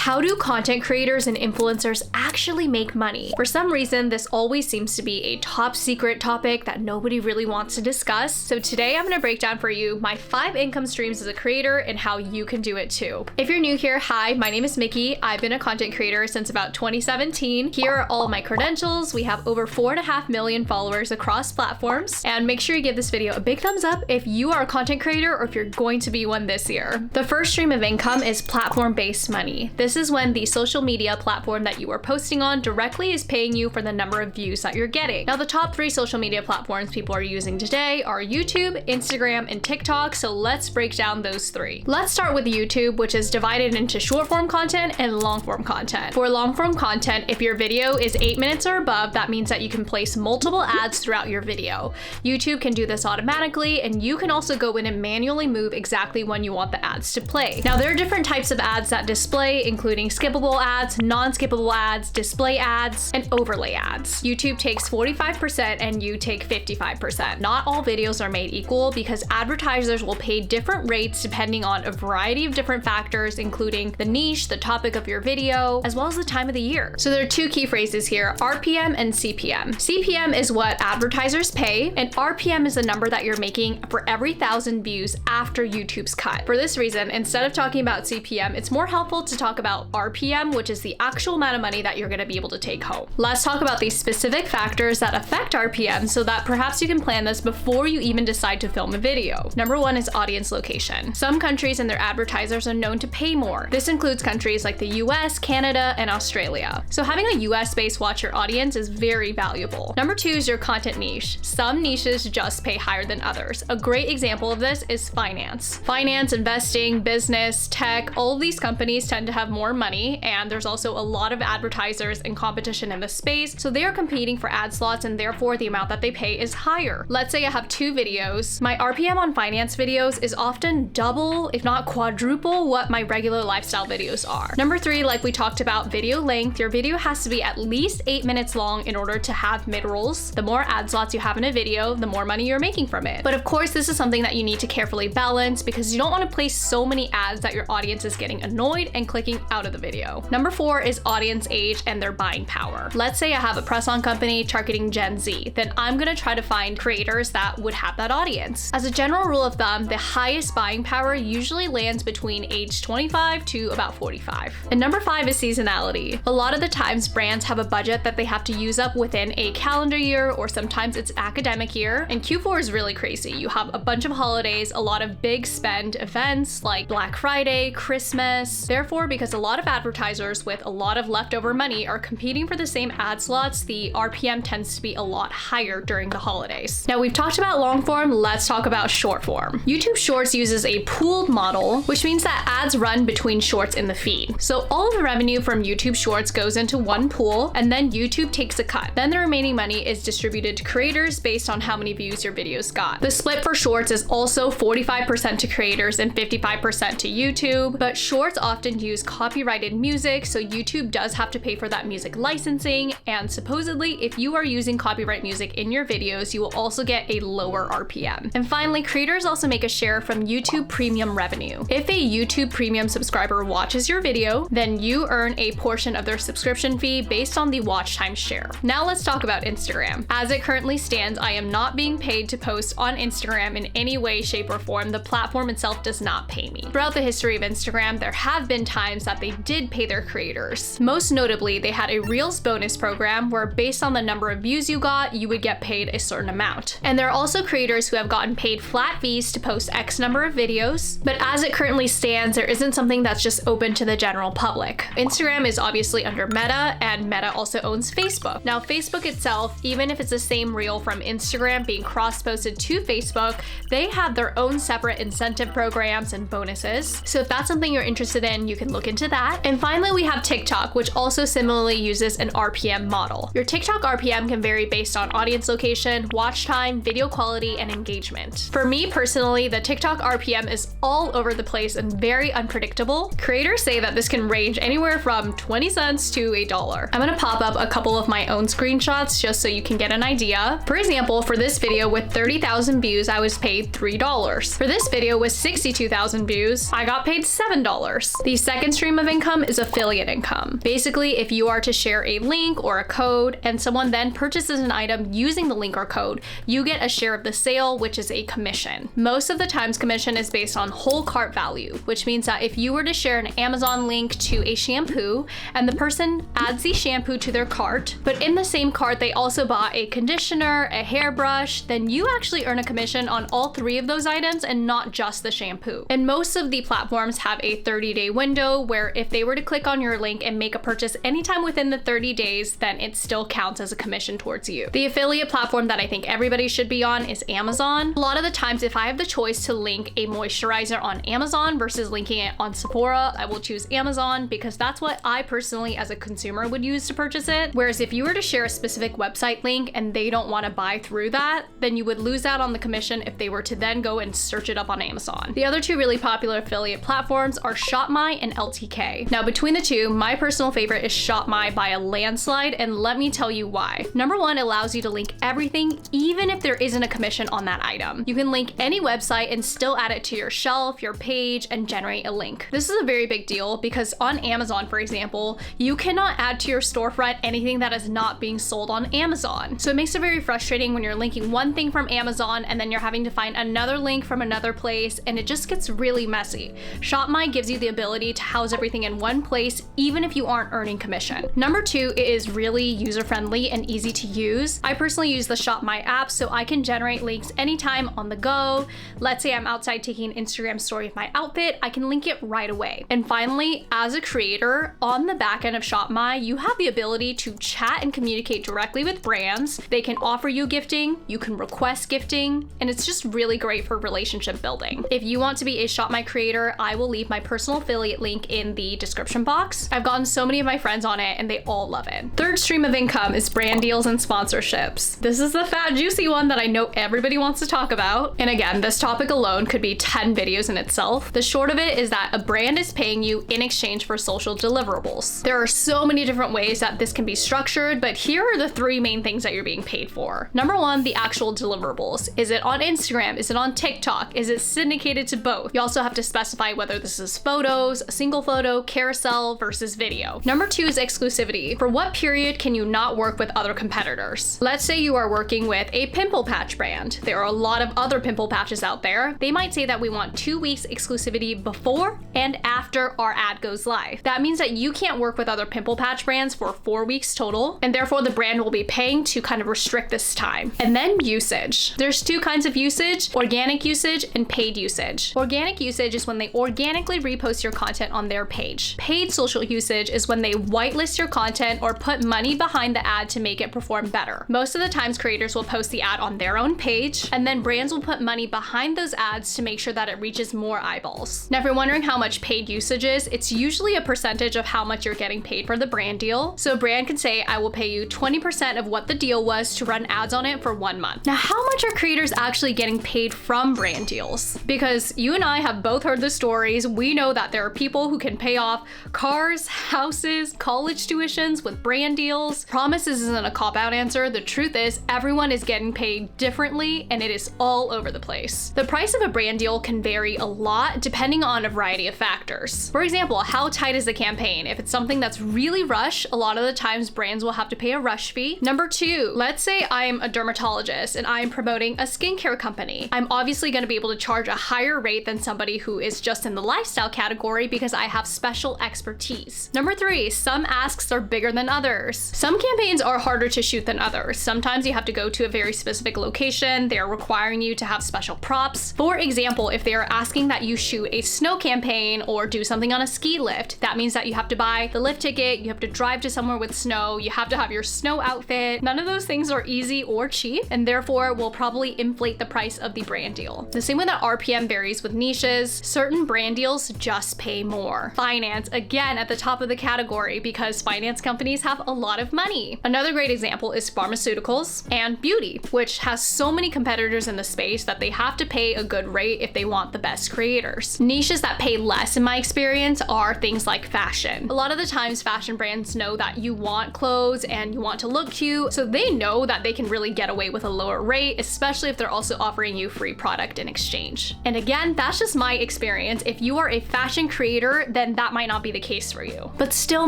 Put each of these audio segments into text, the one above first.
How do content creators and influencers actually make money? For some reason, this always seems to be a top secret topic that nobody really wants to discuss. So today I'm going to break down for you my 5 income streams as a creator and how you can do it too. If you're new here, hi, my name is Mickey. I've been a content creator since about 2017. Here are all of my credentials. We have over 4.5 million followers across platforms. And make sure you give this video a big thumbs up if you are a content creator or if you're going to be one this year. The first stream of income is platform-based money. This is when the social media platform that you are posting on directly is paying you for the number of views that you're getting. Now, the top 3 social media platforms people are using today are YouTube, Instagram, and TikTok, so let's break down those 3. Let's start with YouTube, which is divided into short form content and long form content. For long form content, if your video is 8 minutes or above, that means that you can place multiple ads throughout your video. YouTube can do this automatically, and you can also go in and manually move exactly when you want the ads to play. Now, there are different types of ads that display, including skippable ads, non-skippable ads, display ads, and overlay ads. YouTube takes 45% and you take 55%. Not all videos are made equal because advertisers will pay different rates depending on a variety of different factors, including the niche, the topic of your video, as well as the time of the year. So there are 2 key phrases here, RPM and CPM. CPM is what advertisers pay, and RPM is the number that you're making for every 1,000 views after YouTube's cut. For this reason, instead of talking about CPM, it's more helpful to talk about RPM, which is the actual amount of money that you're going to be able to take home. Let's talk about these specific factors that affect RPM so that perhaps you can plan this before you even decide to film a video. Number 1 is audience location. Some countries and their advertisers are known to pay more. This includes countries like the US, Canada, and Australia. So having a US-based watcher audience is very valuable. Number 2 is your content niche. Some niches just pay higher than others. A great example of this is finance. Finance, investing, business, tech, all of these companies tend to have more money, and there's also a lot of advertisers and competition in the space, so they are competing for ad slots, and therefore the amount that they pay is higher. Let's say I have 2 videos. My RPM on finance videos is often double, if not quadruple, what my regular lifestyle videos are. Number 3, like we talked about, video length. Your video has to be at least 8 minutes long in order to have mid-rolls. The more ad slots you have in a video, the more money you're making from it. But of course, this is something that you need to carefully balance because you don't want to place so many ads that your audience is getting annoyed and clicking out of the video. Number 4 is audience age and their buying power. Let's say I have a press-on company targeting Gen Z, then I'm gonna try to find creators that would have that audience. As a general rule of thumb, the highest buying power usually lands between age 25 to about 45. And number 5 is seasonality. A lot of the times brands have a budget that they have to use up within a calendar year, or sometimes it's academic year, and Q4 is really crazy. You have a bunch of holidays, a lot of big spend events like Black Friday, Christmas. Therefore, because a lot of advertisers with a lot of leftover money are competing for the same ad slots, the RPM tends to be a lot higher during the holidays. Now, we've talked about long form, let's talk about short form. YouTube Shorts uses a pooled model, which means that ads run between shorts in the feed. So all of the revenue from YouTube Shorts goes into one pool, and then YouTube takes a cut. Then the remaining money is distributed to creators based on how many views your videos got. The split for Shorts is also 45% to creators and 55% to YouTube, but Shorts often use copyrighted music, so YouTube does have to pay for that music licensing, and supposedly if you are using copyright music in your videos, you will also get a lower RPM. And finally, creators also make a share from YouTube Premium revenue. If a YouTube Premium subscriber watches your video, then you earn a portion of their subscription fee based on the watch time share. Now let's talk about Instagram. As it currently stands, I am not being paid to post on Instagram in any way, shape, or form. The platform itself does not pay me. Throughout the history of Instagram, there have been times that they did pay their creators. Most notably, they had a Reels bonus program where based on the number of views you got, you would get paid a certain amount. And there are also creators who have gotten paid flat fees to post X number of videos, but as it currently stands, there isn't something that's just open to the general public. Instagram is obviously under Meta, and Meta also owns Facebook. Now, Facebook itself, even if it's the same reel from Instagram being cross-posted to Facebook, they have their own separate incentive programs and bonuses. So if that's something you're interested in, you can look into that. And finally, we have TikTok, which also similarly uses an RPM model. Your TikTok RPM can vary based on audience location, watch time, video quality, and engagement. For me personally, the TikTok RPM is all over the place and very unpredictable. Creators say that this can range anywhere from 20 cents to $1. I'm gonna pop up a couple of my own screenshots just so you can get an idea. For example, for this video with 30,000 views, I was paid $3. For this video with 62,000 views, I got paid $7. The second stream stream of income is affiliate income. Basically, if you are to share a link or a code and someone then purchases an item using the link or code, you get a share of the sale, which is a commission. Most of the times commission is based on whole cart value, which means that if you were to share an Amazon link to a shampoo and the person adds the shampoo to their cart, but in the same cart they also bought a conditioner, a hairbrush, then you actually earn a commission on all three of those items and not just the shampoo. And most of the platforms have a 30-day window where if they were to click on your link and make a purchase anytime within the 30 days, then it still counts as a commission towards you. The affiliate platform that I think everybody should be on is Amazon. A lot of the times, if I have the choice to link a moisturizer on Amazon versus linking it on Sephora, I will choose Amazon because that's what I personally as a consumer would use to purchase it. Whereas if you were to share a specific website link and they don't want to buy through that, then you would lose out on the commission if they were to then go and search it up on Amazon. The other two really popular affiliate platforms are ShopMy and LTK. Now between the two, my personal favorite is ShopMy by a landslide, and let me tell you why. Number one, it allows you to link everything even if there isn't a commission on that item. You can link any website and still add it to your shelf, your page, and generate a link. This is a very big deal because on Amazon, for example, you cannot add to your storefront anything that is not being sold on Amazon. So it makes it very frustrating when you're linking one thing from Amazon and then you're having to find another link from another place, and it just gets really messy. ShopMy gives you the ability to house everything in one place even if you aren't earning commission. Number two, it is really user-friendly and easy to use. I personally use the ShopMy app so I can generate links anytime on the go. Let's say I'm outside taking an Instagram story of my outfit, I can link it right away. And finally, as a creator, on the back end of ShopMy, you have the ability to chat and communicate directly with brands. They can offer you gifting, you can request gifting, and it's just really great for relationship building. If you want to be a ShopMy creator, I will leave my personal affiliate link in the description box. I've gotten so many of my friends on it and they all love it. Third stream of income is brand deals and sponsorships. This is the fat, juicy one that I know everybody wants to talk about. And again, this topic alone could be 10 videos in itself. The short of it is that a brand is paying you in exchange for social deliverables. There are so many different ways that this can be structured, but here are the three main things that you're being paid for. Number one, the actual deliverables. Is it on Instagram? Is it on TikTok? Is it syndicated to both? You also have to specify whether this is photos, a single photo, carousel versus video. Number two is exclusivity. For what period can you not work with other competitors? Let's say you are working with a pimple patch brand. There are a lot of other pimple patches out there. They might say that we want 2 weeks exclusivity before and after our ad goes live. That means that you can't work with other pimple patch brands for 4 weeks total, and therefore the brand will be paying to kind of restrict this time. And then usage. There's two kinds of usage: organic usage and paid usage. Organic usage is when they organically repost your content on their page. Paid social usage is when they whitelist your content or put money behind the ad to make it perform better. Most of the times creators will post the ad on their own page, and then brands will put money behind those ads to make sure that it reaches more eyeballs. Now, if you're wondering how much paid usage is, it's usually a percentage of how much you're getting paid for the brand deal. So a brand can say, I will pay you 20% of what the deal was to run ads on it for 1 month. Now, how much are creators actually getting paid from brand deals? Because you and I have both heard the stories. We know that there are people who can pay off cars, houses, college tuitions with brand deals. Promise this isn't a cop-out answer. The truth is everyone is getting paid differently and it is all over the place. The price of a brand deal can vary a lot depending on a variety of factors. For example, how tight is the campaign? If it's something that's really rush, a lot of the times brands will have to pay a rush fee. Number two, let's say I am a dermatologist and I am promoting a skincare company. I'm obviously going to be able to charge a higher rate than somebody who is just in the lifestyle category because I have special expertise. Number three, some asks are bigger than others. Some campaigns are harder to shoot than others. Sometimes you have to go to a very specific location. They're requiring you to have special props. For example, if they are asking that you shoot a snow campaign or do something on a ski lift, that means that you have to buy the lift ticket, you have to drive to somewhere with snow, you have to have your snow outfit. None of those things are easy or cheap, and therefore will probably inflate the price of the brand deal. The same way that RPM varies with niches, certain brand deals just pay more. Finance, again, at the top of the category because finance companies have a lot of money. Another great example is pharmaceuticals and beauty, which has so many competitors in the space that they have to pay a good rate if they want the best creators. Niches that pay less, in my experience, are things like fashion. A lot of the times fashion brands know that you want clothes and you want to look cute, so they know that they can really get away with a lower rate, especially if they're also offering you free product in exchange. And again, that's just my experience. If you are a fashion creator, then then that might not be the case for you. But still,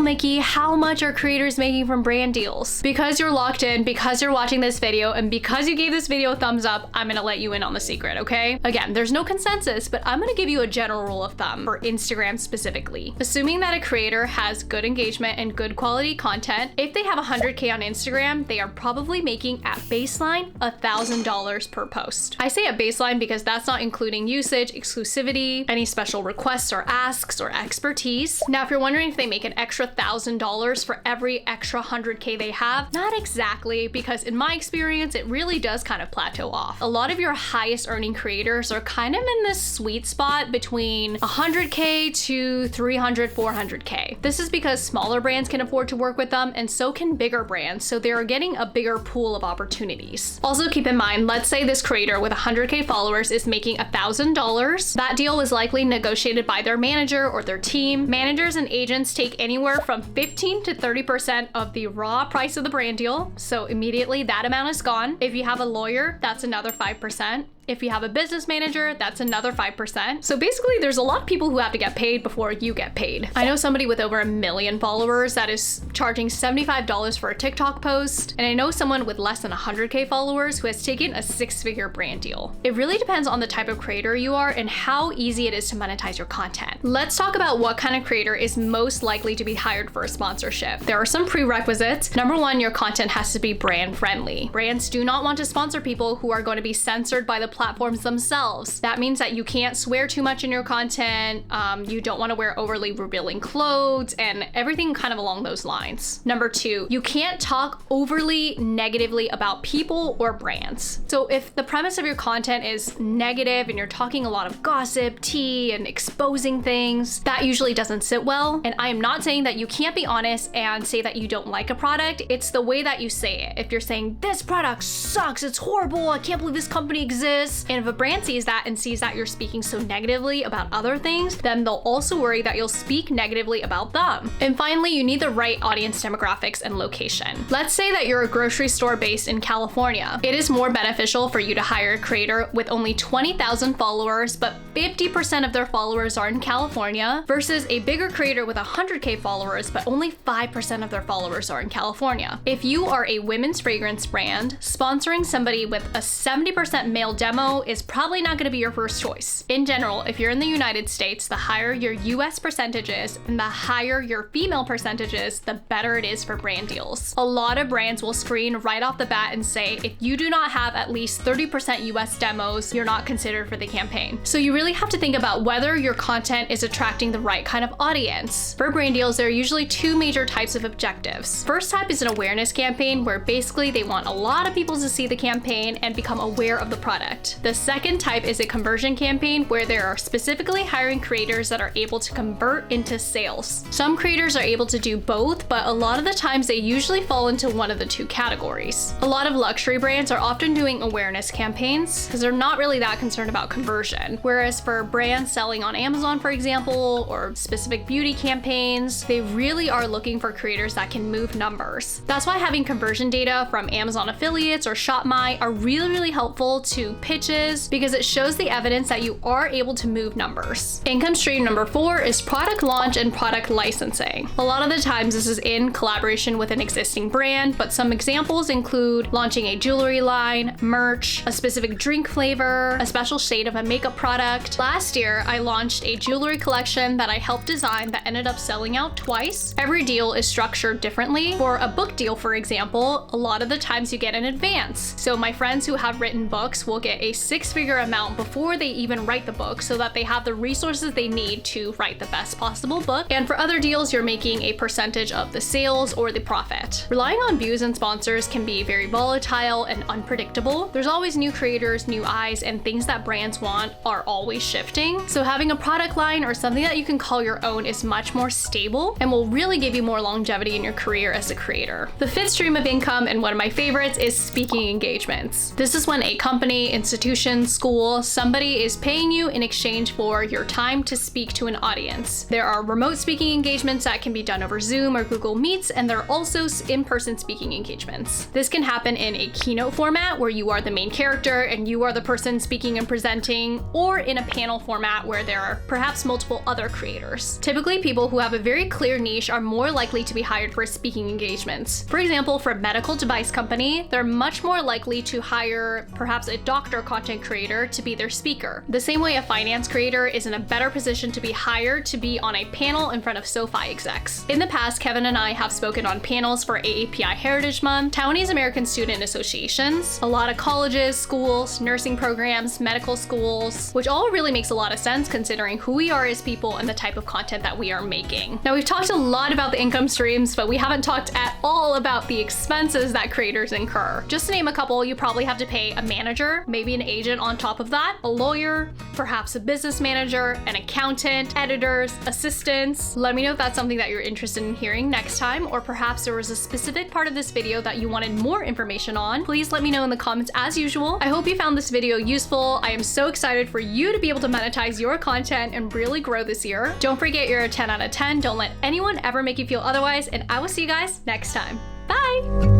Mickey, how much are creators making from brand deals? Because you're locked in, because you're watching this video, and because you gave this video a thumbs up, I'm gonna let you in on the secret, okay? Again, there's no consensus, but I'm gonna give you a general rule of thumb for Instagram specifically. Assuming that a creator has good engagement and good quality content, if they have 100K on Instagram, they are probably making at baseline $1,000 per post. I say at baseline because that's not including usage, exclusivity, any special requests or asks or expertise. Now, if you're wondering if they make an extra $1,000 for every extra 100K they have, not exactly, because in my experience, it really does kind of plateau off. A lot of your highest earning creators are kind of in this sweet spot between 100K to 300, 400K. This is because smaller brands can afford to work with them, and so can bigger brands, so they're getting a bigger pool of opportunities. Also keep in mind, let's say this creator with 100K followers is making $1,000. That deal was likely negotiated by their manager or their team. Managers and agents take anywhere from 15 to 30% of the raw price of the brand deal, so immediately that amount is gone. If you have a lawyer, that's another 5%. If you have a business manager, that's another 5%. So basically, there's a lot of people who have to get paid before you get paid. I know somebody with over 1 million followers that is charging $75 for a TikTok post, and I know someone with less than 100K followers who has taken a 6-figure brand deal. It really depends on the type of creator you are and how easy it is to monetize your content. Let's talk about what kind of creator is most likely to be hired for a sponsorship. There are some prerequisites. Number one, your content has to be brand friendly. Brands do not want to sponsor people who are going to be censored by the platforms themselves. That means that you can't swear too much in your content, you don't want to wear overly revealing clothes, and everything kind of along those lines. Number two, you can't talk overly negatively about people or brands. So if the premise of your content is negative and you're talking a lot of gossip, tea, and exposing things, that usually doesn't sit well. And I am not saying that you can't be honest and say that you don't like a product. It's the way that you say it. If you're saying, this product sucks, it's horrible, I can't believe this company exists, and if a brand sees that and sees that you're speaking so negatively about other things, then they'll also worry that you'll speak negatively about them. And finally, you need the right audience demographics and location. Let's say that you're a grocery store based in California. It is more beneficial for you to hire a creator with only 20,000 followers, but 50% of their followers are in California, versus a bigger creator with 100K followers, but only 5% of their followers are in California. If you are a women's fragrance brand, sponsoring somebody with a 70% male demo is probably not going to be your first choice. In general, if you're in the United States, the higher your US percentages and the higher your female percentages, the better it is for brand deals. A lot of brands will screen right off the bat and say, if you do not have at least 30% US demos, you're not considered for the campaign. So you really have to think about whether your content is attracting the right kind of audience. For brand deals, there are usually two major types of objectives. First type is an awareness campaign, where basically they want a lot of people to see the campaign and become aware of the product. The second type is a conversion campaign, where they are specifically hiring creators that are able to convert into sales. Some creators are able to do both, but a lot of the times they usually fall into one of the two categories. A lot of luxury brands are often doing awareness campaigns because they're not really that concerned about conversion. Whereas for brands selling on Amazon, for example, or specific beauty campaigns, they really are looking for creators that can move numbers. That's why having conversion data from Amazon affiliates or ShopMy are really, really helpful to pitches, because it shows the evidence that you are able to move numbers. Income stream number 4 is product launch and product licensing. A lot of the times this is in collaboration with an existing brand, but some examples include launching a jewelry line, merch, a specific drink flavor, a special shade of a makeup product. Last year, I launched a jewelry collection that I helped design that ended up selling out twice. Every deal is structured differently. For a book deal, for example, a lot of the times you get an advance. So my friends who have written books will get a 6-figure amount before they even write the book, so that they have the resources they need to write the best possible book. And for other deals, you're making a percentage of the sales or the profit. Relying on views and sponsors can be very volatile and unpredictable. There's always new creators, new eyes, and things that brands want are always shifting. So having a product line or something that you can call your own is much more stable and will really give you more longevity in your career as a creator. The fifth stream of income, and one of my favorites, is speaking engagements. This is when a company, in institution, school, somebody is paying you in exchange for your time to speak to an audience. There are remote speaking engagements that can be done over Zoom or Google Meets, and there are also in-person speaking engagements. This can happen in a keynote format where you are the main character and you are the person speaking and presenting, or in a panel format where there are perhaps multiple other creators. Typically, people who have a very clear niche are more likely to be hired for speaking engagements. For example, for a medical device company, they're much more likely to hire perhaps a doctor content creator to be their speaker. The same way a finance creator is in a better position to be hired to be on a panel in front of SoFi execs. In the past, Kevin and I have spoken on panels for AAPI Heritage Month, Taiwanese American Student Associations, a lot of colleges, schools, nursing programs, medical schools, which all really makes a lot of sense considering who we are as people and the type of content that we are making. Now, we've talked a lot about the income streams, but we haven't talked at all about the expenses that creators incur. Just to name a couple, you probably have to pay a manager, maybe an agent on top of that, a lawyer, perhaps a business manager, an accountant, editors, assistants. Let me know if that's something that you're interested in hearing next time, or perhaps there was a specific part of this video that you wanted more information on. Please let me know in the comments as usual. I hope you found this video useful. I am so excited for you to be able to monetize your content and really grow this year. Don't forget you're a 10 out of 10. Don't let anyone ever make you feel otherwise, and I will see you guys next time. Bye!